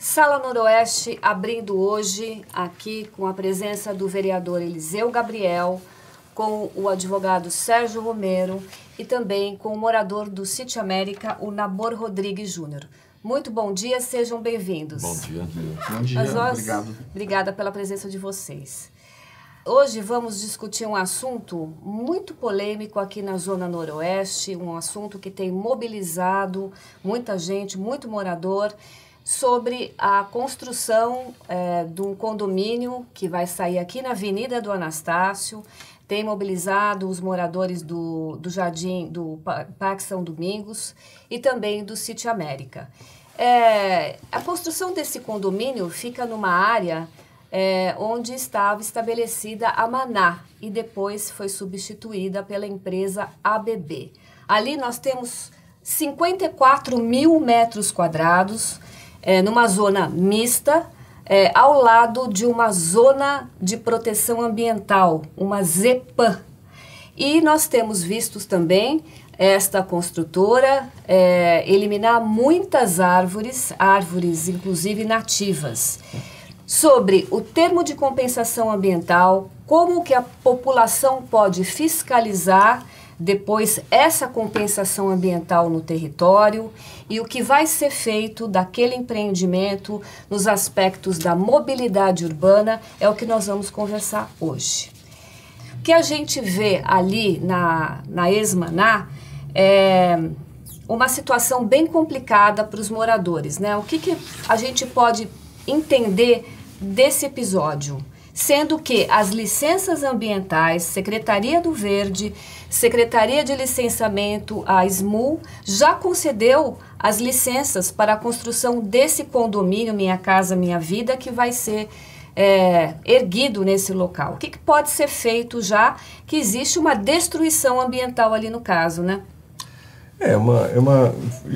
Sala Noroeste abrindo hoje aqui com a presença do vereador Eliseu Gabriel, com o advogado Sérgio Romero e também com o morador do Sítio América, o Nabor Rodrigues Júnior. Muito bom dia, sejam bem-vindos. Bom dia. Bom dia, obrigado. Obrigada pela presença de vocês. Hoje vamos discutir um assunto muito polêmico aqui na Zona Noroeste, um assunto que tem mobilizado muita gente, muito morador, sobre a construção de um condomínio que vai sair aqui na Avenida do Anastácio. Tem mobilizado os moradores do Jardim, do Parque São Domingos e também do Sítio América. A construção desse condomínio fica numa área onde estava estabelecida a Maná e depois foi substituída pela empresa ABB. Ali nós temos 54 mil metros quadrados, numa zona mista, ao lado de uma zona de proteção ambiental, uma ZEPAM. E nós temos visto também esta construtora eliminar muitas árvores inclusive nativas. Sobre o termo de compensação ambiental, como que a população pode fiscalizar depois essa compensação ambiental no território e o que vai ser feito daquele empreendimento nos aspectos da mobilidade urbana é o que nós vamos conversar hoje. O que a gente vê ali na ex-Maná é uma situação bem complicada para os moradores, né? O que a gente pode entender desse episódio? Sendo que as licenças ambientais, Secretaria do Verde, Secretaria de Licenciamento, a SMU, já concedeu as licenças para a construção desse condomínio Minha Casa Minha Vida, que vai ser erguido nesse local. O que pode ser feito já que existe uma destruição ambiental ali no caso, né?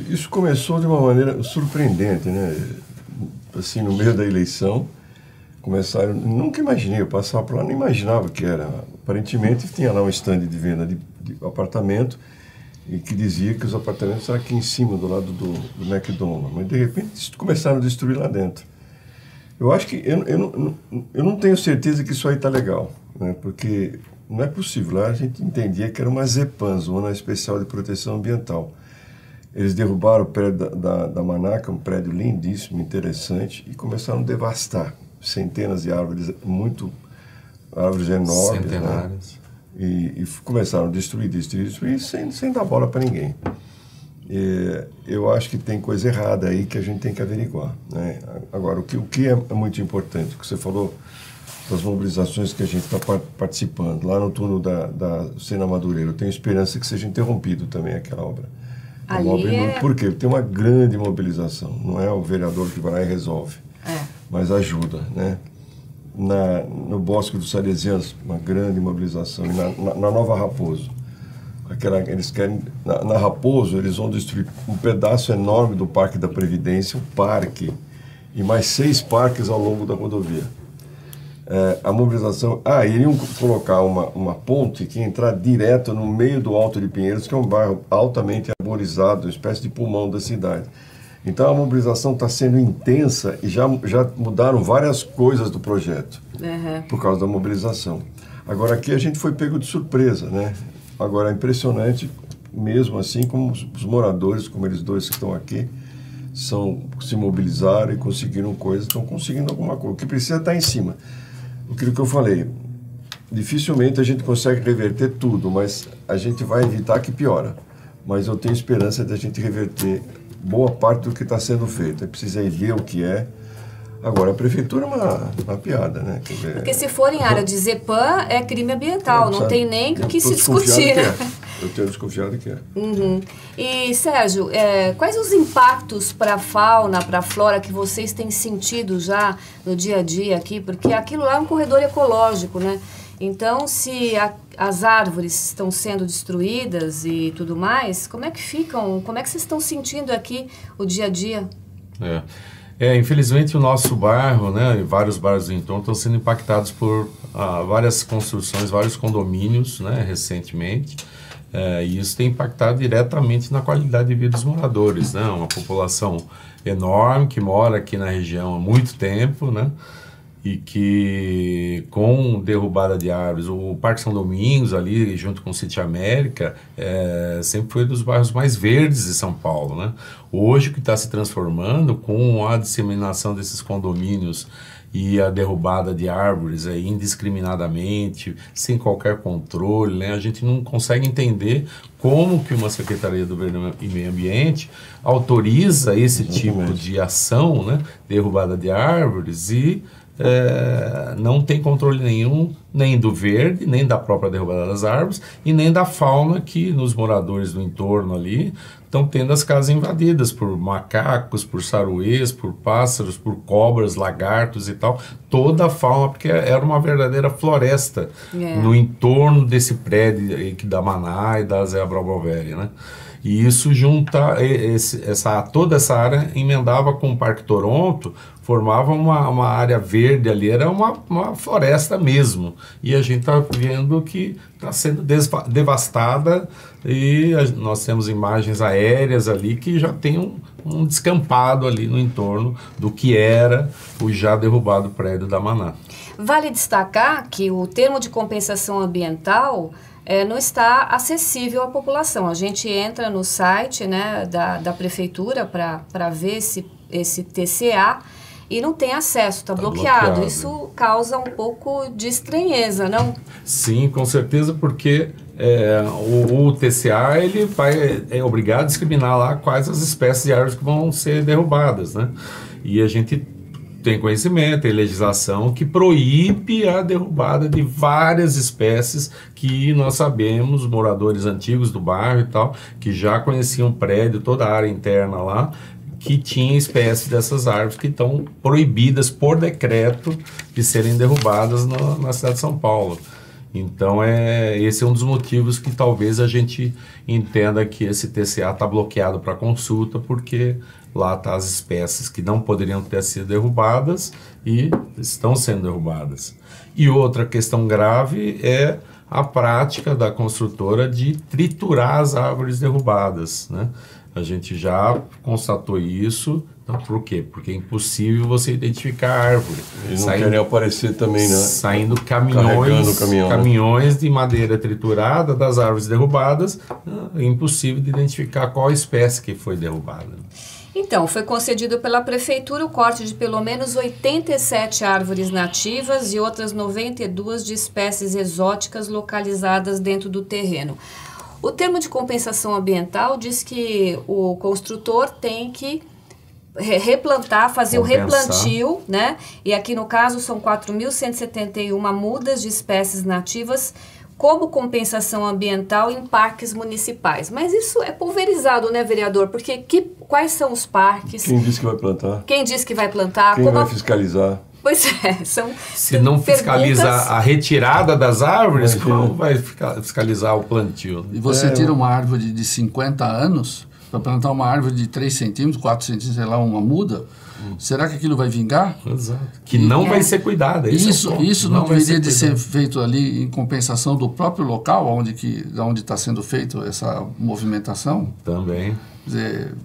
Isso começou de uma maneira surpreendente, né? Assim, no meio da eleição, começaram, nunca imaginei, eu passava por lá, não imaginava que era. Aparentemente tinha lá um stand de venda de apartamento e que dizia que os apartamentos eram aqui em cima, do lado do McDonald's, mas de repente começaram a destruir lá dentro. Eu acho que, eu não tenho certeza que isso aí está legal, né? Porque não é possível, lá a gente entendia que era uma ZEPAM, Zona Especial de Proteção Ambiental. Eles derrubaram o prédio da Manaca, um prédio lindíssimo, interessante, e começaram a devastar centenas de árvores, árvores enormes, centenárias, né? E começaram a destruir sem dar bola para ninguém. Eu acho que tem coisa errada aí que a gente tem que averiguar, né? Agora, o que é muito importante, o que você falou das mobilizações que a gente está participando, lá no túnel da Sena Madureira, eu tenho esperança que seja interrompido também aquela obra. Por quê? Tem uma grande mobilização, não é o vereador que vai lá e resolve. Mas ajuda, né? No Bosque dos Salesianos, uma grande mobilização. E na Nova Raposo. Eles querem... Na Raposo, eles vão destruir um pedaço enorme do Parque da Previdência, um parque, e mais 6 parques ao longo da rodovia. A mobilização... iriam colocar uma ponte que ia entrar direto no meio do Alto de Pinheiros, que é um bairro altamente arborizado, uma espécie de pulmão da cidade. Então a mobilização está sendo intensa e já mudaram várias coisas do projeto por causa da mobilização. Agora aqui a gente foi pego de surpresa, né? Agora é impressionante, mesmo assim, como os moradores, como eles dois que estão aqui, se mobilizaram e conseguiram coisas, estão conseguindo alguma coisa. O que precisa estar em cima. Aquilo que eu falei, dificilmente a gente consegue reverter tudo, mas a gente vai evitar que piora. Mas eu tenho esperança de a gente reverter boa parte do que está sendo feito. Precisa ir ver o que é. Agora, a prefeitura é uma piada, né? Porque se for em área de ZEPAM, é crime ambiental, não tem nem o que se discutir, né? Eu tenho desconfiado que é. E, Sérgio, quais os impactos para a fauna, para a flora que vocês têm sentido já no dia a dia aqui? Porque aquilo lá é um corredor ecológico, né? Então, se as árvores estão sendo destruídas e tudo mais, como é que ficam? Como é que vocês estão sentindo aqui o dia a dia? Infelizmente o nosso bairro, né, e vários bairros do entorno estão sendo impactados por várias construções, vários condomínios, né, recentemente. E isso tem impactado diretamente na qualidade de vida dos moradores, né? Uma população enorme que mora aqui na região há muito tempo, né? E que com derrubada de árvores, o Parque São Domingos ali junto com o Sítio América sempre foi dos bairros mais verdes de São Paulo, né? Hoje o que está se transformando com a disseminação desses condomínios e a derrubada de árvores indiscriminadamente, sem qualquer controle, né? A gente não consegue entender como que uma Secretaria do Governo e Meio Ambiente autoriza esse tipo de ação, né? Derrubada de árvores e não tem controle nenhum, nem do verde, nem da própria derrubada das árvores e nem da fauna que nos moradores do entorno ali estão tendo as casas invadidas por macacos, por saruês, por pássaros, por cobras, lagartos e tal. Toda a fauna, porque era uma verdadeira floresta no entorno desse prédio aqui da Maná e da Zé Abramoveri, né? E isso junta, toda essa área emendava com o Parque Toronto, formava uma área verde ali, era uma floresta mesmo. E a gente está vendo que está sendo devastada e nós temos imagens aéreas ali que já tem um descampado ali no entorno do que era o já derrubado prédio da Maná. Vale destacar que o termo de compensação ambiental não está acessível à população. A gente entra no site, né, da prefeitura para ver esse TCA e não tem acesso, está bloqueado. Isso causa um pouco de estranheza, não? Sim, com certeza, porque o TCA ele é obrigado a discriminar lá quais as espécies de árvores que vão ser derrubadas, né? E a gente tem conhecimento, tem legislação que proíbe a derrubada de várias espécies que nós sabemos, moradores antigos do bairro e tal, que já conheciam o prédio, toda a área interna lá, que tinha espécies dessas árvores que estão proibidas por decreto de serem derrubadas na cidade de São Paulo. Então, esse é um dos motivos que talvez a gente entenda que esse TCA está bloqueado para consulta, porque lá estão as espécies que não poderiam ter sido derrubadas e estão sendo derrubadas. E outra questão grave é a prática da construtora de triturar as árvores derrubadas, né? A gente já constatou isso. Então, por quê? Porque é impossível você identificar a árvore. Eles não querem aparecer também, né? Saindo caminhões de madeira triturada das árvores derrubadas, é impossível de identificar qual espécie que foi derrubada. Então, foi concedido pela Prefeitura o corte de pelo menos 87 árvores nativas e outras 92 de espécies exóticas localizadas dentro do terreno. O termo de compensação ambiental diz que o construtor tem que replantar, fazer o replantio, né? E aqui no caso são 4.171 mudas de espécies nativas como compensação ambiental em parques municipais. Mas isso é pulverizado, né, vereador? Porque quais são os parques? Quem disse que vai plantar? Quem disse que vai plantar? Quem vai fiscalizar? Pois é, se não fiscaliza a retirada das árvores, como vai fiscalizar o plantio? E você tira uma árvore de 50 anos para plantar uma árvore de 3 centímetros, 4 centímetros, sei lá, uma muda, será que aquilo vai vingar? Exato. Que não vai ser cuidada. Isso não deveria de ser feito ali em compensação do próprio local onde está sendo feita essa movimentação? Também. Quer dizer,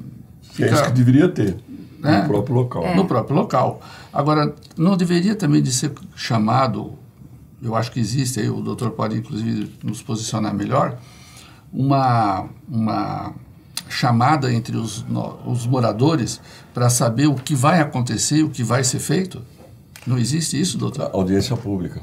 é isso que deveria ter, né? No próprio local. No próprio local. Agora, não deveria também de ser chamado, eu acho que existe, aí o doutor pode inclusive nos posicionar melhor, uma chamada entre os moradores para saber o que vai acontecer, o que vai ser feito? Não existe isso, doutor? A audiência pública.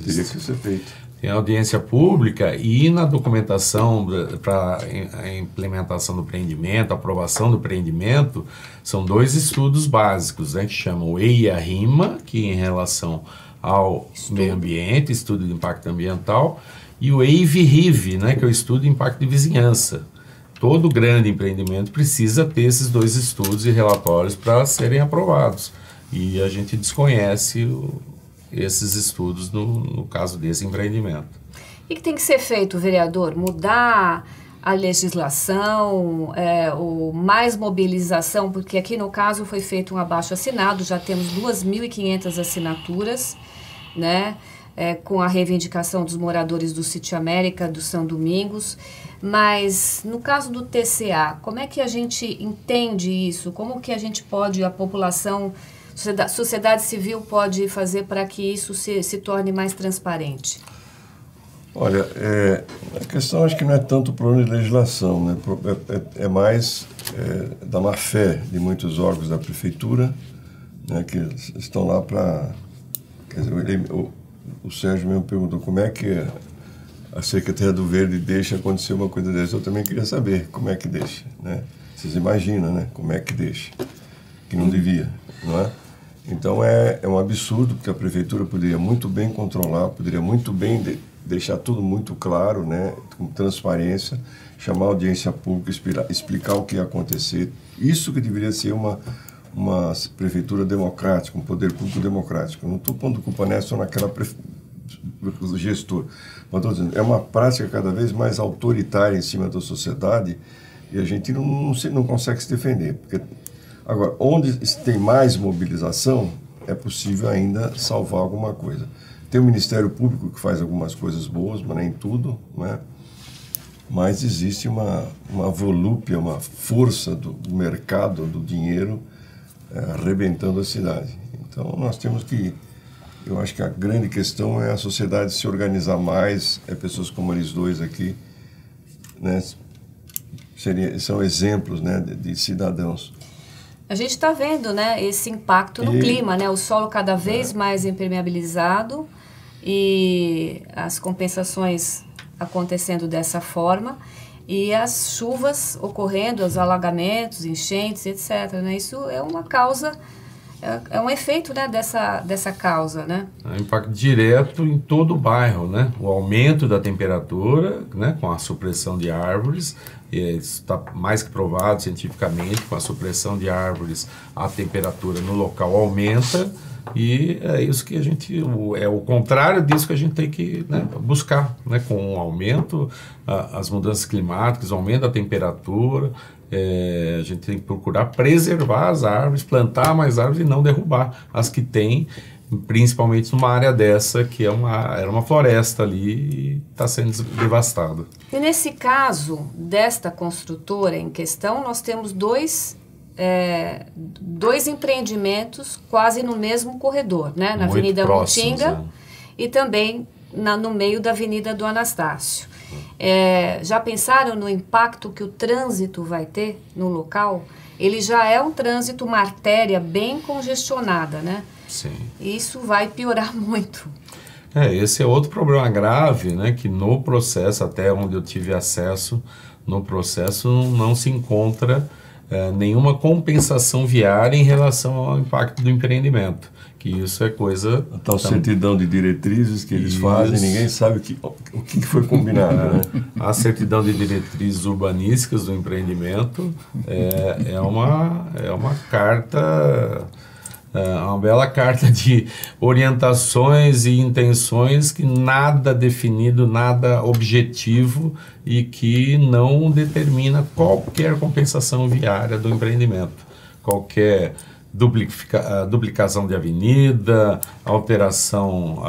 Teria que ser feito. Tem audiência pública e na documentação para a implementação do empreendimento, a aprovação do empreendimento, são 2 estudos básicos, né, que chamam o EIA-RIMA, que é em relação ao meio ambiente, estudo de impacto ambiental, e o EIV-RIV, né, que é o estudo de impacto de vizinhança. Todo grande empreendimento precisa ter esses 2 estudos e relatórios para serem aprovados. E a gente desconhece esses estudos no caso desse empreendimento. O que tem que ser feito, vereador? Mudar a legislação, ou mais mobilização? Porque aqui no caso foi feito um abaixo-assinado, já temos 2.500 assinaturas, né? com a reivindicação dos moradores do Sítio América, do São Domingos, mas no caso do TCA, como é que a gente entende isso? Como que a gente pode, a população, sociedade civil pode fazer para que isso se torne mais transparente? Olha, a questão acho que não é tanto o problema de legislação, né? É mais da má-fé de muitos órgãos da prefeitura, né, que estão lá para... O Sérgio mesmo perguntou como é que a Secretaria do Verde deixa acontecer uma coisa dessa. Eu também queria saber como é que deixa, né? Vocês imaginam, né? Como é que deixa? Que não devia, não é? Então é um absurdo, porque a prefeitura poderia muito bem controlar, poderia muito bem deixar tudo muito claro, né? Com transparência, chamar a audiência pública, explicar o que ia acontecer. Isso que deveria ser uma prefeitura democrática, um poder público democrático. Eu não estou pondo culpa nessa ou naquela gestor, mas estou dizendo, é uma prática cada vez mais autoritária em cima da sociedade e a gente não consegue se defender. Porque, agora, onde tem mais mobilização, é possível ainda salvar alguma coisa. Tem o Ministério Público que faz algumas coisas boas, mas nem tudo, né? Mas existe uma volúpia, uma força do mercado, do dinheiro, arrebentando a cidade. Então nós temos que, eu acho que a grande questão é a sociedade se organizar mais, pessoas como eles dois aqui, né, são exemplos, né, de cidadãos. A gente está vendo, né, esse impacto no clima, né, o solo cada vez mais impermeabilizado e as compensações acontecendo dessa forma. E as chuvas ocorrendo, os alagamentos, enchentes, etc. Né? Isso é uma causa, é um efeito, né, dessa causa. Né? É um impacto direto em todo o bairro, né? O aumento da temperatura, né, com a supressão de árvores, isso está mais que provado cientificamente, com a supressão de árvores, a temperatura no local aumenta. E é isso que a gente, é o contrário disso que a gente tem que, né, buscar, né, com o aumento, as mudanças climáticas, o aumento da temperatura, a gente tem que procurar preservar as árvores, plantar mais árvores e não derrubar as que tem, principalmente numa área dessa que era uma floresta ali e está sendo devastada. E nesse caso desta construtora em questão, nós temos dois empreendimentos quase no mesmo corredor, né? Na Muito Avenida próximos, Mutinga e também no meio da Avenida do Anastácio. Já pensaram no impacto que o trânsito vai ter no local? Ele já é um trânsito, uma artéria bem congestionada, né? Sim. Isso vai piorar muito. Esse é outro problema grave, né? Que no processo, até onde eu tive acesso, no processo não se encontra nenhuma compensação viária em relação ao impacto do empreendimento, que isso é coisa... A tal certidão de diretrizes que eles fazem, ninguém sabe o que foi combinado, né? A certidão de diretrizes urbanísticas do empreendimento é uma carta... uma bela carta de orientações e intenções que nada definido, nada objetivo e que não determina qualquer compensação viária do empreendimento. Qualquer duplicação de avenida, alteração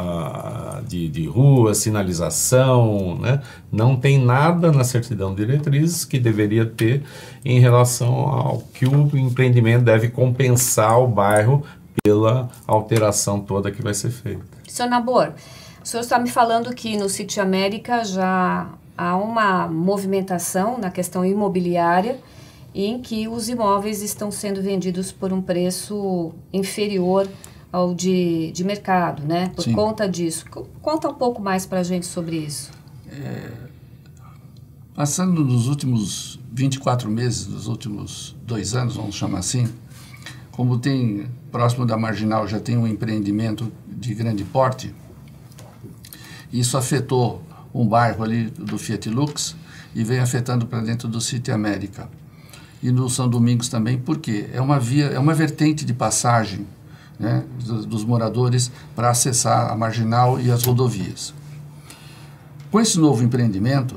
de rua, sinalização, né? Não tem nada na certidão de diretrizes que deveria ter em relação ao que o empreendimento deve compensar o bairro pela alteração toda que vai ser feita. Senhor Nabor, o senhor está me falando que no Sítio América já há uma movimentação na questão imobiliária em que os imóveis estão sendo vendidos por um preço inferior ao de mercado, né? Por conta disso. Conta um pouco mais para a gente sobre isso. Passando nos últimos 24 meses, nos últimos 2 anos, vamos chamar assim, como tem, próximo da Marginal, já tem um empreendimento de grande porte, isso afetou um bairro ali do Fiat Lux e vem afetando para dentro do Sítio América. E no São Domingos também, porque é uma vertente de passagem, né, dos moradores para acessar a Marginal e as rodovias. Com esse novo empreendimento,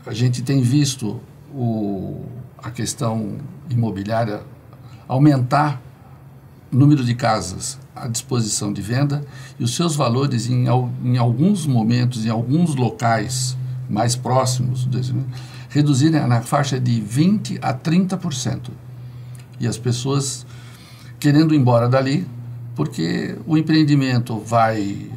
a gente tem visto a questão imobiliária aumentar número de casas à disposição de venda e os seus valores em alguns momentos, em alguns locais mais próximos, reduzirem na faixa de 20% a 30%. E as pessoas querendo ir embora dali, porque o empreendimento vai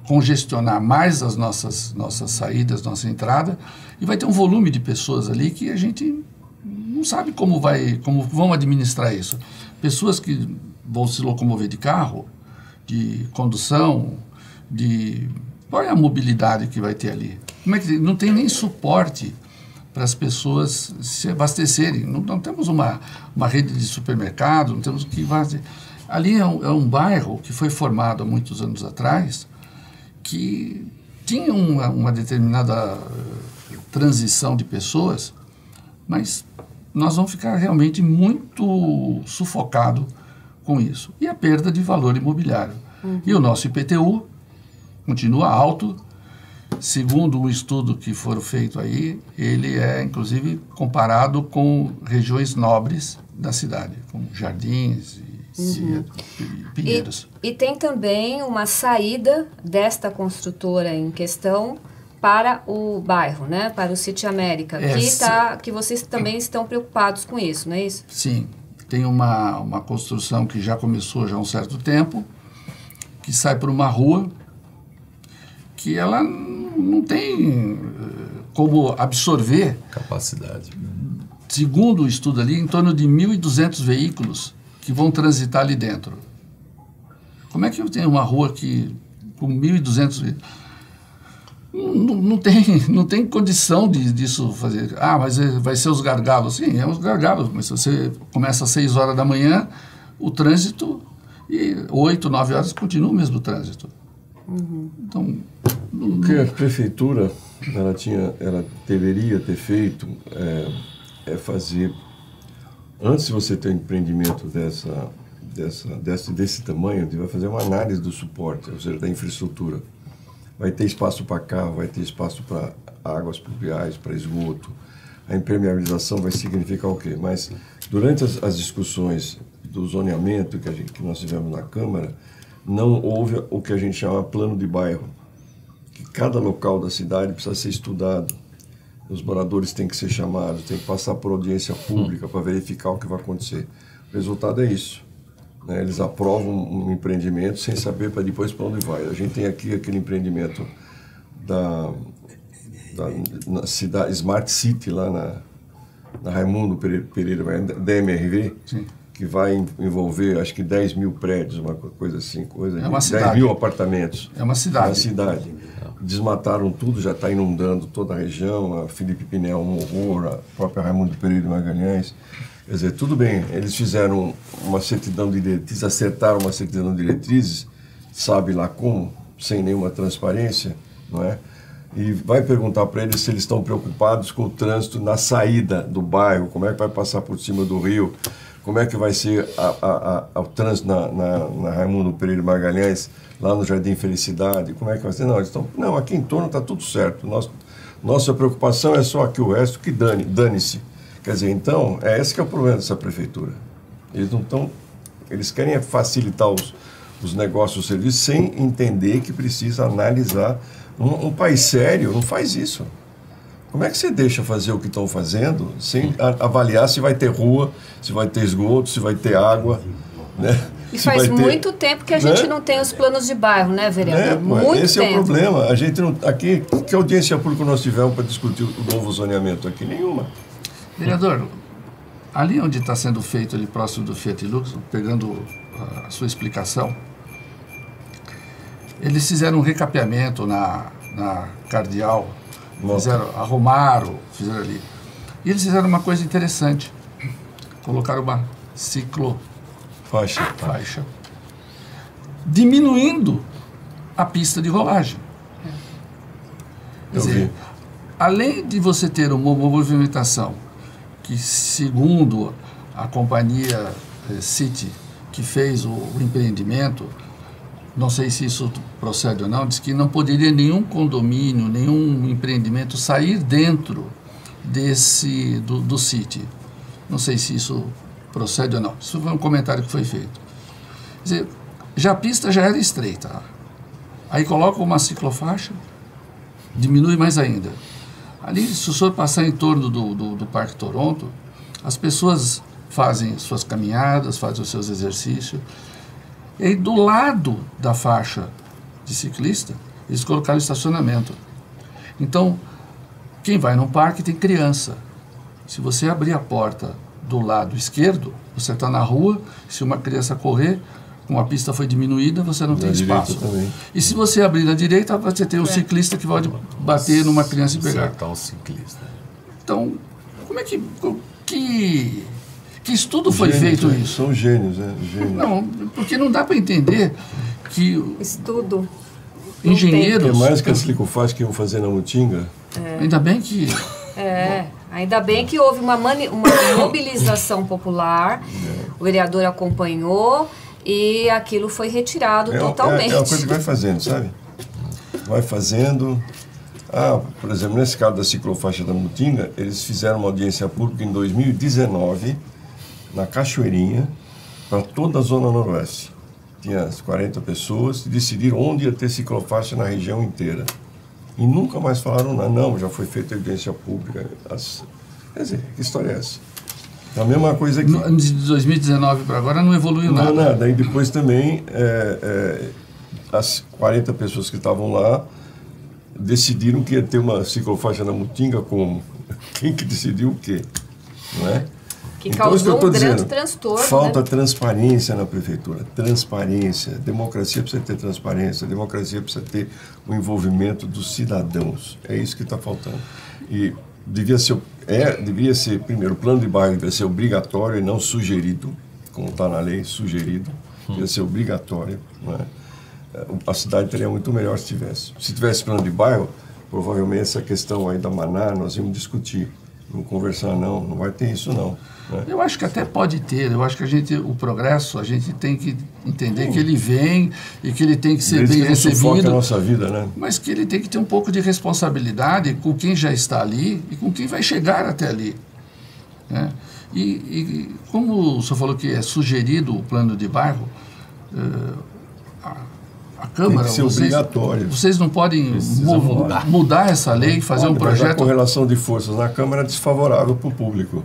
congestionar mais as nossas saídas, nossa entrada, e vai ter um volume de pessoas ali que a gente não sabe como vão administrar isso. Pessoas que vão se locomover de carro, de condução, qual é a mobilidade que vai ter ali? Como é que não tem nem suporte para as pessoas se abastecerem? Não temos uma rede de supermercado, não temos que fazer. Ali é um bairro que foi formado há muitos anos atrás, que tinha uma determinada transição de pessoas, mas nós vamos ficar realmente muito sufocados com isso. E a perda de valor imobiliário. E o nosso IPTU continua alto. Segundo um estudo que foi feito aí, ele é, inclusive, comparado com regiões nobres da cidade, como Jardins e Pinheiros. E tem também uma saída desta construtora em questão para o bairro, né? Para o City América, que vocês também estão preocupados com isso, não é isso? Sim, tem uma construção que já começou já há um certo tempo, que sai por uma rua que ela não tem como absorver capacidade. Segundo o estudo ali, em torno de 1.200 veículos que vão transitar ali dentro. Como é que eu tenho uma rua com 1.200 veículos? Não tem condição disso fazer. Mas vai ser os gargalos. Sim, é os gargalos, mas se você começa às 6 horas da manhã, o trânsito, e 8, 9 horas continua o mesmo trânsito. Então, o que a prefeitura ela deveria ter feito é fazer, antes de você ter um empreendimento desse tamanho, vai fazer uma análise do suporte, ou seja, da infraestrutura. Vai ter espaço para carro, vai ter espaço para águas pluviais, para esgoto. A impermeabilização vai significar o quê? Mas durante as discussões do zoneamento que nós tivemos na Câmara, não houve o que a gente chama plano de bairro, que cada local da cidade precisa ser estudado. Os moradores têm que ser chamados, têm que passar por audiência pública para verificar o que vai acontecer. O resultado é isso. Né? Eles aprovam um empreendimento sem saber para depois para onde vai. A gente tem aqui aquele empreendimento na cidade Smart City, lá na Raimundo Pereira, da MRV, sim, que vai envolver, acho que 10 mil prédios, uma coisa assim, é uma 10 cidade. mil apartamentos. É uma cidade. É uma cidade. Desmataram tudo, já está inundando toda a região, a Felipe Pinel, um horror, a própria Raimundo Pereira Magalhães. Quer dizer, tudo bem, eles fizeram uma certidão de diretrizes, acertaram uma certidão de diretrizes, sabe lá como, sem nenhuma transparência, não é? E vai perguntar para eles se eles estão preocupados com o trânsito na saída do bairro, como é que vai passar por cima do rio, como é que vai ser o trânsito na Raimundo Pereira Magalhães, lá no Jardim Felicidade, como é que vai ser? Não, aqui em torno está tudo certo. Nossa preocupação é só aqui o resto, que dane-se. Quer dizer, então, esse que é o problema dessa prefeitura. Eles querem facilitar os negócios, os serviços, sem entender que precisa analisar. Um país sério não faz isso. Como é que você deixa fazer o que estão fazendo sem avaliar se vai ter rua, se vai ter esgoto, se vai ter água, né? E faz muito tempo que a gente não tem os planos de bairro, né, vereador? Muito esse tempo. É o problema. A gente não, aqui, que audiência pública nós tivemos para discutir o novo zoneamento aqui? Nenhuma. Vereador, ali onde está sendo feito, ali próximo do Fiat Lux, pegando a sua explicação, eles fizeram um recapeamento na Cardeal, arrumaram, fizeram ali. E eles fizeram uma coisa interessante, colocaram uma ciclofaixa, diminuindo a pista de rolagem. Quer dizer, além de você ter uma movimentação que, segundo a companhia City, que fez o empreendimento, não sei se isso procede ou não, diz que não poderia nenhum condomínio, nenhum empreendimento sair dentro do City. Não sei se isso procede ou não. Isso foi um comentário que foi feito. Quer dizer, já a pista já era estreita. Aí coloca uma ciclofaixa, diminui mais ainda. Ali, se o senhor passar em torno do Parque Toronto, as pessoas fazem suas caminhadas, fazem os seus exercícios. E aí, do lado da faixa de ciclista, eles colocaram estacionamento. Então, quem vai no parque tem criança. Se você abrir a porta do lado esquerdo, você está na rua, se uma criança correr, como a pista foi diminuída, você não tem espaço. E se você abrir na direita, você tem um ciclista que pode bater numa criança e pegar. Acertar um ciclista. Então, como é que estudo foi feito isso? São gênios, né? Gênios. Não, porque não dá para entender que Estudo. engenheiros... Que mais que a ciclofaixa que iam fazer na Mutinga? Ainda bem que... Ainda bem que houve uma mobilização popular, o vereador acompanhou e aquilo foi retirado totalmente. É uma coisa que vai fazendo, sabe? Vai fazendo... por exemplo, nesse caso da ciclofaixa da Mutinga, eles fizeram uma audiência pública em 2019, na Cachoeirinha, para toda a Zona Noroeste. Tinha as 40 pessoas e decidiram onde ia ter ciclofaixa na região inteira. E nunca mais falaram nada. Não, já foi feita audiência pública. Quer dizer, que história é essa? É a mesma coisa aqui. De 2019 para agora não evoluiu nada. Não, nada. Aí depois também, as 40 pessoas que estavam lá decidiram que ia ter uma ciclofaixa na Mutinga como? Quem que decidiu o quê? Não é? Que então, causou um grande transtorno. Falta transparência na prefeitura. Transparência. Democracia precisa ter transparência. Democracia precisa ter o envolvimento dos cidadãos. É isso que está faltando. E devia ser, primeiro, o plano de bairro devia ser obrigatório e não sugerido, como está na lei, sugerido. Devia ser obrigatório. Não é? A cidade teria muito melhor se tivesse. Se tivesse plano de bairro, provavelmente essa questão aí da Maná nós íamos discutir. Não conversar, não vai ter isso, não. Né? Eu acho que até pode ter. Eu acho que o progresso, a gente tem que entender que ele vem e que ele tem que ser bem recebido. A nossa vida, né? Mas que ele tem que ter um pouco de responsabilidade com quem já está ali e com quem vai chegar até ali. Né? E como o senhor falou que é sugerido o plano de bairro, a Câmara, tem que ser obrigatório. Vocês não podem mudar essa lei, fazer um projeto... A correlação de forças na Câmara é desfavorável para o público.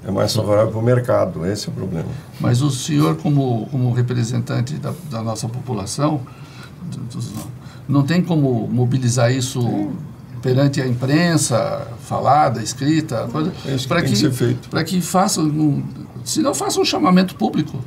É mais favorável para o mercado, esse é o problema. Mas o senhor, como representante da nossa população, não tem como mobilizar isso perante a imprensa, falada, escrita, para que façam, se não façam um chamamento público.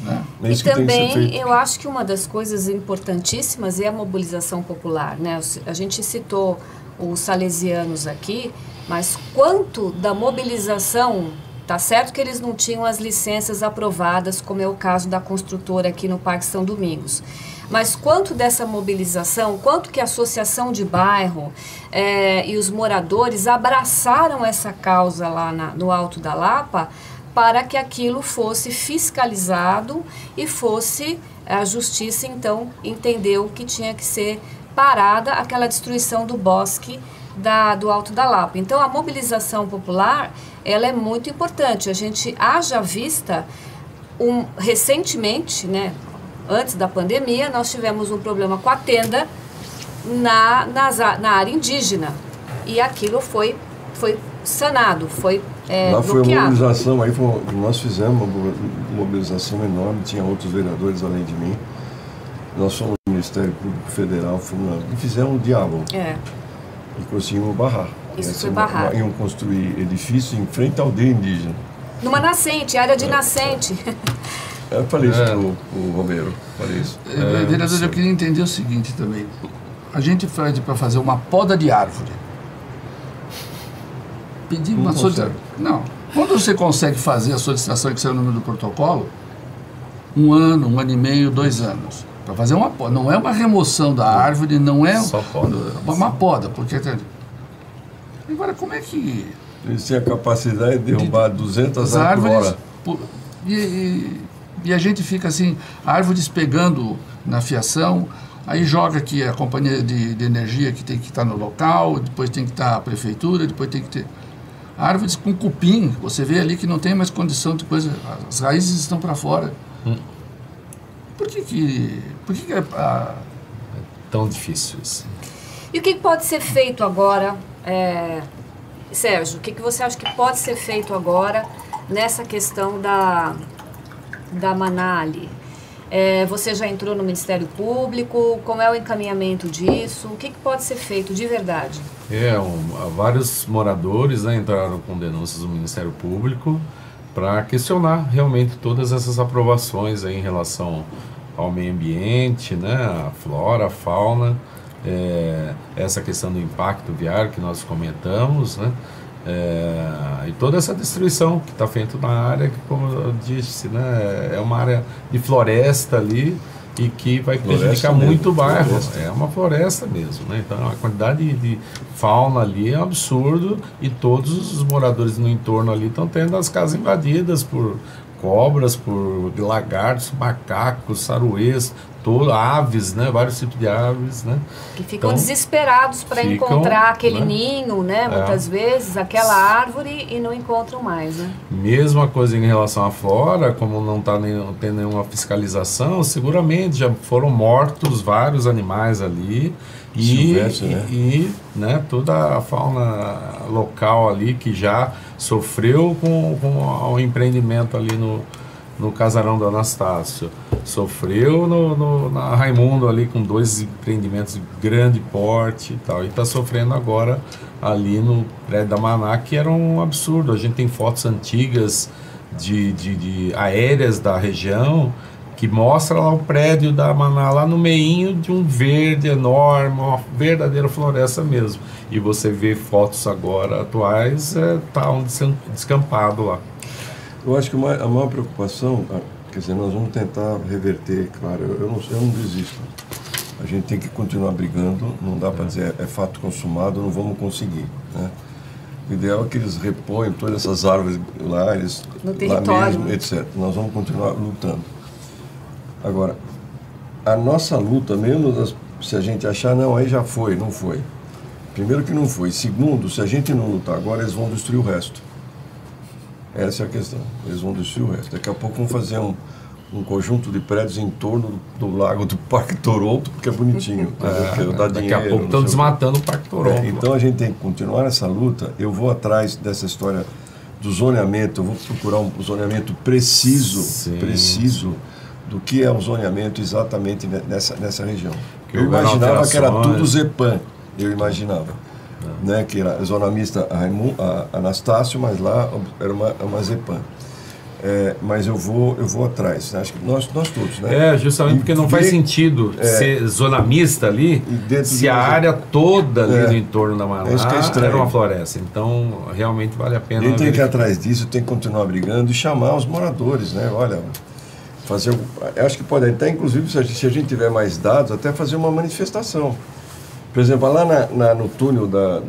Né? E também eu acho que uma das coisas importantíssimas é a mobilização popular. Né? A gente citou os salesianos aqui, mas quanto da mobilização, tá certo que eles não tinham as licenças aprovadas, como é o caso da construtora aqui no Parque São Domingos, mas quanto dessa mobilização, quanto que a associação de bairro e os moradores abraçaram essa causa lá no Alto da Lapa, para que aquilo fosse fiscalizado e fosse a justiça, então, entendeu que tinha que ser parada aquela destruição do bosque do Alto da Lapa. Então, a mobilização popular, ela é muito importante. A gente haja vista, recentemente, né, antes da pandemia, nós tivemos um problema com a tenda na área indígena. E aquilo foi sanado, foi lá foi bloqueado. A mobilização, aí nós fizemos uma mobilização enorme, tinha outros vereadores além de mim. Nós fomos no Ministério Público Federal, e fizemos um diálogo. E conseguimos barrar. Isso foi barrado. Iam construir edifício em frente à aldeia indígena. Numa nascente, área de nascente. Eu falei isso pro Romero. Falei isso. Vereador, eu queria entender o seguinte também. A gente pede para fazer uma poda de árvore. Pedir uma solicitação. Não. Quando você consegue fazer a solicitação que saiu no número do protocolo, 1 ano, 1 ano e meio, 2 anos. Para fazer uma poda. Não é uma remoção da árvore, não é só poda. Uma poda. Porque agora, como é que... Eles têm a capacidade de derrubar 200 árvores por hora. E a gente fica assim, árvores pegando na fiação, aí joga aqui a companhia de energia que tem que estar no local, depois tem que estar a prefeitura, depois tem que ter... Árvores com cupim, você vê ali que não tem mais condição de coisa, as raízes estão para fora. Por que é tão difícil isso? E o que pode ser feito agora, Sérgio, o que você acha que pode ser feito agora nessa questão da Maná ali? Você já entrou no Ministério Público, como é o encaminhamento disso? O que pode ser feito de verdade? Vários moradores, né, entraram com denúncias no Ministério Público para questionar realmente todas essas aprovações aí em relação ao meio ambiente, né, a flora, a fauna, essa questão do impacto viário que nós comentamos, né, e toda essa destruição que está feita na área, que, como eu disse, né, é uma área de floresta ali e que vai prejudicar muito o bairro. Floresta. É uma floresta mesmo, né? Então a quantidade de fauna ali é um absurdo e todos os moradores no entorno ali estão tendo as casas invadidas por cobras, por lagartos, macacos, saruês, aves, né? Vários tipos de aves, né? Que ficam desesperados para encontrar aquele ninho, né? Muitas vezes, aquela árvore e não encontram mais, né? Mesma coisa em relação à flora, como não tem nenhuma fiscalização, seguramente já foram mortos vários animais ali e né, toda a fauna local ali que já sofreu com o empreendimento ali no casarão do Anastácio, sofreu na Raimundo ali com 2 empreendimentos de grande porte e tal, e está sofrendo agora ali no prédio da Maná, que era um absurdo. A gente tem fotos antigas de aéreas da região que mostra lá o prédio da Maná lá no meinho de um verde enorme, uma verdadeira floresta mesmo, e você vê fotos agora atuais, tá um descampado lá. Eu acho que a maior preocupação, quer dizer, nós vamos tentar reverter, claro, eu não desisto. A gente tem que continuar brigando, não dá para dizer é fato consumado, não vamos conseguir, né? O ideal é que eles reponham todas essas árvores lá, no território, lá mesmo, etc. Nós vamos continuar lutando. Agora, a nossa luta, mesmo se a gente achar, não, aí já foi, não foi. Primeiro que não foi. Segundo, se a gente não lutar agora, eles vão destruir o resto. Essa é a questão. Eles vão destruir o resto. Daqui a pouco vão fazer um conjunto de prédios em torno do lago do Parque Toronto, porque é bonitinho. Daqui a pouco estão desmatando o Parque Toronto. Então a gente tem que continuar essa luta. Eu vou atrás dessa história do zoneamento. Eu vou procurar um zoneamento preciso do que é o zoneamento exatamente nessa região. Eu imaginava que era tudo Zepan. Eu imaginava. Né, que era zona mista Anastácio, mas lá era uma Zepan. Mas eu vou atrás. Acho que nós todos, né? Justamente porque não faz sentido ser zona mista ali se a área toda ali no entorno da Maná era uma floresta. Então, realmente vale a pena. A gente tem que ir atrás disso, tem que continuar brigando e chamar os moradores, né? Olha, eu acho que pode até, inclusive, se a gente tiver mais dados, até fazer uma manifestação. Por exemplo, lá no túnel da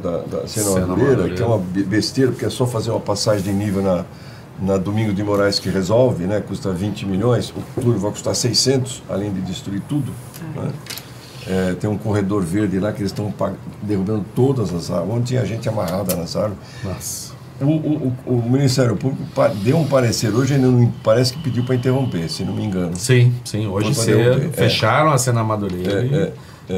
Sena Madureira, que é uma besteira, porque é só fazer uma passagem de nível na Domingos de Moraes que resolve, né? Custa 20 milhões, o túnel vai custar 600, além de destruir tudo. Né? Tem um corredor verde lá que eles estão derrubando todas as árvores, onde tinha gente amarrada nas árvores. Nossa. O Ministério Público deu um parecer hoje, ainda parece que pediu para interromper, se não me engano. Sim, hoje fecharam a Sena Madureira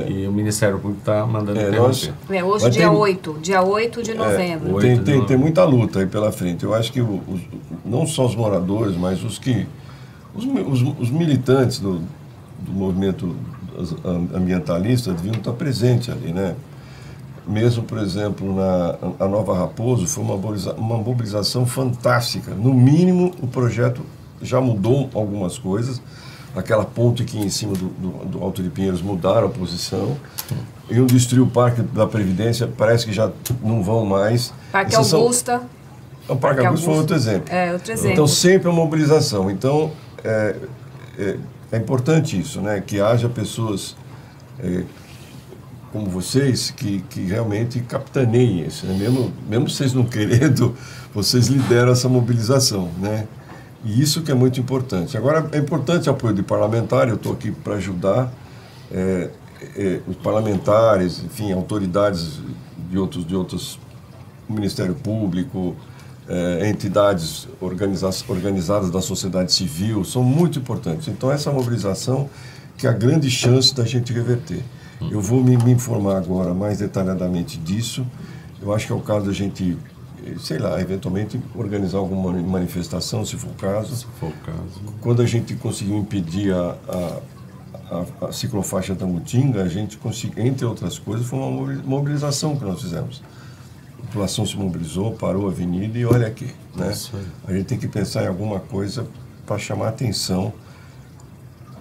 e o Ministério Público está mandando interromper. Hoje dia 8 de novembro. Tem muita luta aí pela frente. Eu acho que não só os moradores, mas os militantes do movimento ambientalista deviam estar presentes ali, né? Mesmo, por exemplo, a Nova Raposo foi uma mobilização fantástica. No mínimo, o projeto já mudou algumas coisas. Aquela ponte aqui em cima do Alto de Pinheiros mudaram a posição. E o Distrito Parque da Previdência parece que já não vão mais. Parque Augusta. O Parque Augusta foi outro exemplo. Outro exemplo. Então, sempre a mobilização. Então, é importante isso, né? Que haja pessoas como vocês que realmente capitaneiem isso, né? Mesmo vocês não querendo, vocês lideram essa mobilização, né? E isso que é muito importante. Agora, é importante o apoio de parlamentar, eu estou aqui para ajudar os parlamentares, enfim, autoridades de outros Ministério Público, entidades organizadas da sociedade civil, são muito importantes. Então, essa mobilização que é a grande chance da gente reverter. Eu vou me informar agora mais detalhadamente disso. Eu acho que é o caso da gente, sei lá, eventualmente organizar alguma manifestação, se for o caso. Se for o caso. Quando a gente conseguiu impedir a ciclofaixa da Mutinga, a gente conseguiu, entre outras coisas, foi uma mobilização que nós fizemos. A população se mobilizou, parou a avenida e olha aqui, né? A gente tem que pensar em alguma coisa para chamar a atenção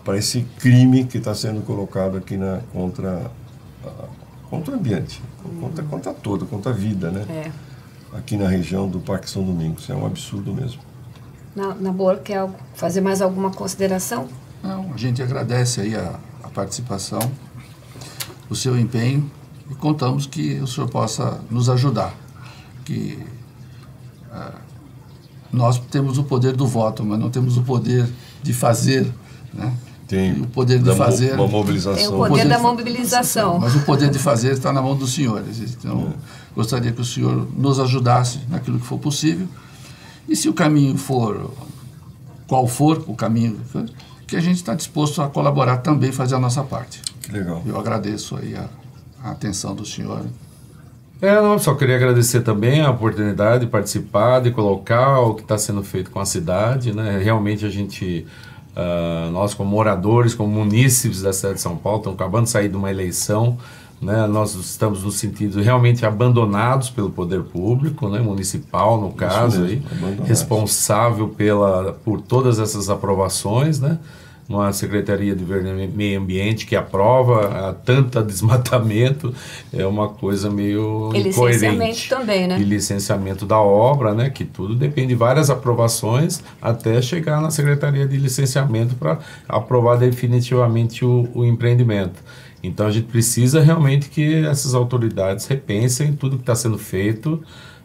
para esse crime que está sendo colocado aqui contra o ambiente, contra a vida, né? Aqui na região do Parque São Domingos. É um absurdo mesmo. Nabor, quer fazer mais alguma consideração? Não, a gente agradece aí a participação, o seu empenho e contamos que o senhor possa nos ajudar. Que nós temos o poder do voto, mas não temos o poder de fazer, né? Tem o poder de fazer uma mobilização. Tem o poder da mobilização. Mas o poder de fazer está na mão dos senhores. Então, gostaria que o senhor nos ajudasse naquilo que for possível. E se o caminho for, qual for o caminho, que a gente está disposto a colaborar também, fazer a nossa parte. Que legal. Eu agradeço aí a atenção do senhor. Não, só queria agradecer também a oportunidade de participar, de colocar o que está sendo feito com a cidade, né? Realmente a gente... nós como moradores, como munícipes da cidade de São Paulo, estamos acabando de sair de uma eleição, né? Nós estamos no sentido realmente abandonados pelo poder público, né? Municipal no caso, aí, responsável por todas essas aprovações, né? Uma Secretaria de Meio Ambiente que aprova tanta desmatamento, é uma coisa meio incoerente. E licenciamento também, né? E licenciamento da obra, né? Que tudo depende de várias aprovações até chegar na Secretaria de Licenciamento para aprovar definitivamente o empreendimento. Então a gente precisa realmente que essas autoridades repensem tudo que está sendo feito,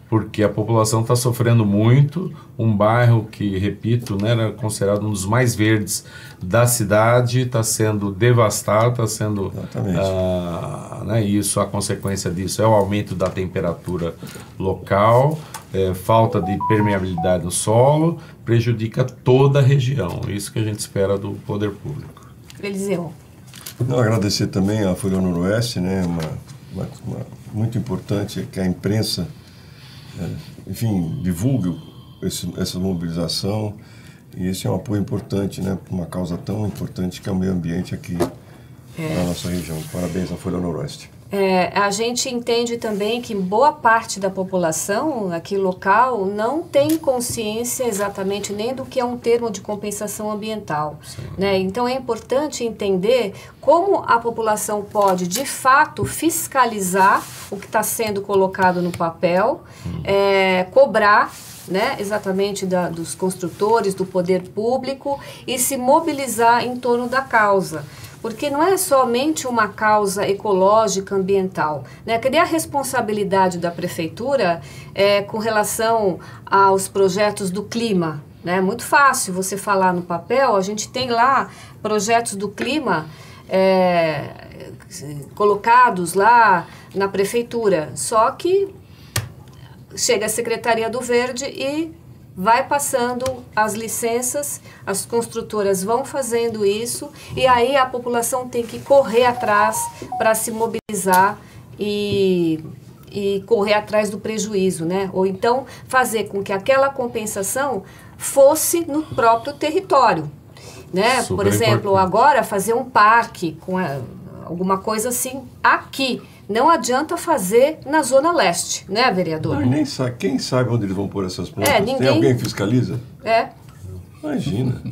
porque a população está sofrendo muito. Um bairro que, repito, né, era considerado um dos mais verdes da cidade, está sendo devastado, está sendo... né, isso, a consequência disso é o aumento da temperatura local, falta de permeabilidade no solo, prejudica toda a região. Isso que a gente espera do poder público. Eliseu. Não, agradecer também à Folha Noroeste, né, muito importante que a imprensa enfim, divulgue essa mobilização, e esse é um apoio importante, né, para uma causa tão importante que é o meio ambiente aqui na nossa região. Parabéns à Folha Noroeste. A gente entende também que boa parte da população aqui local não tem consciência exatamente nem do que é um termo de compensação ambiental, né? Então é importante entender como a população pode de fato fiscalizar o que está sendo colocado no papel, cobrar, né, exatamente dos construtores, do poder público, e se mobilizar em torno da causa. Porque não é somente uma causa ecológica, ambiental, né? Cadê a responsabilidade da prefeitura com relação aos projetos do clima? É muito fácil você falar no papel, a gente tem lá projetos do clima colocados lá na prefeitura, só que chega a Secretaria do Verde e vai passando as licenças, as construtoras vão fazendo isso, e aí a população tem que correr atrás para se mobilizar e correr atrás do prejuízo, né? Ou então fazer com que aquela compensação fosse no próprio território, né? Por exemplo, agora fazer um parque com alguma coisa assim aqui. Não adianta fazer na Zona Leste, né, vereador? Não, nem sabe, quem sabe onde eles vão pôr essas plantas? Ninguém... Tem alguém que fiscaliza? Imagina.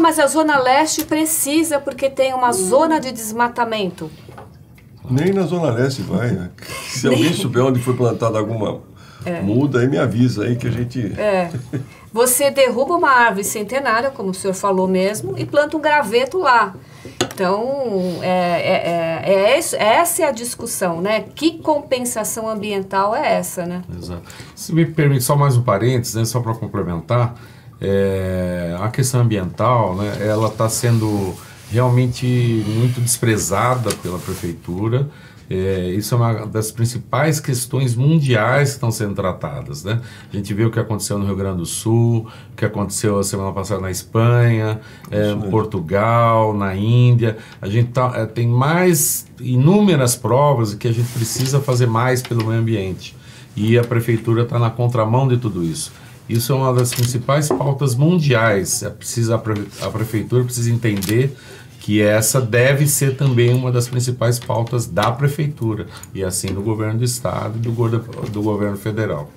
Mas a Zona Leste precisa porque tem uma zona de desmatamento. Nem na Zona Leste vai, né? Se alguém souber onde foi plantada alguma muda, aí me avisa aí que a gente... Você derruba uma árvore centenária, como o senhor falou mesmo, e planta um graveto lá. Então, essa é a discussão, né? Que compensação ambiental é essa, né? Exato. Se me permite só mais um parênteses, né, só para complementar, a questão ambiental, né, ela está sendo realmente muito desprezada pela prefeitura, Isso é uma das principais questões mundiais que estão sendo tratadas, né? A gente vê o que aconteceu no Rio Grande do Sul, o que aconteceu a semana passada na Espanha, em Portugal, na Índia. A gente tem mais inúmeras provas de que a gente precisa fazer mais pelo meio ambiente. E a prefeitura está na contramão de tudo isso. Isso é uma das principais pautas mundiais. A prefeitura precisa entender que essa deve ser também uma das principais pautas da prefeitura, e assim do governo do estado e do governo federal.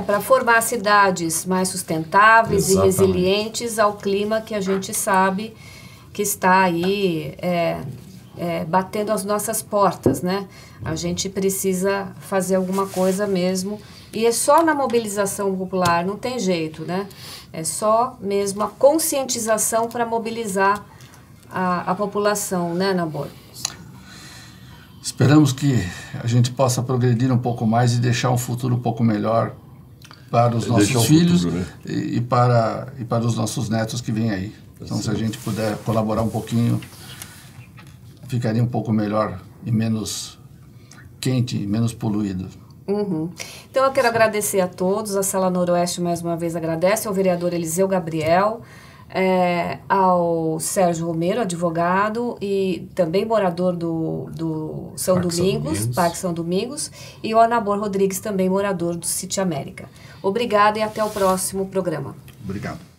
Para formar cidades mais sustentáveis Exatamente. E resilientes ao clima que a gente sabe que está aí batendo as nossas portas, né? A gente precisa fazer alguma coisa mesmo, e é só na mobilização popular, não tem jeito, né? É só mesmo a conscientização para mobilizar a população, né, Nabor? Esperamos que a gente possa progredir um pouco mais e deixar um futuro um pouco melhor para os nossos filhos, futuro, né? e para os nossos netos que vêm aí. Então, se a gente puder colaborar um pouquinho, ficaria um pouco melhor e menos quente, menos poluído. Então, eu quero agradecer a todos. A Sala Noroeste, mais uma vez, agradece ao vereador Eliseu Gabriel, ao Sérgio Romero, advogado e também morador do Parque São Domingos, e ao Nabor Rodrigues, também morador do Sítio América. Obrigada e até o próximo programa. Obrigado.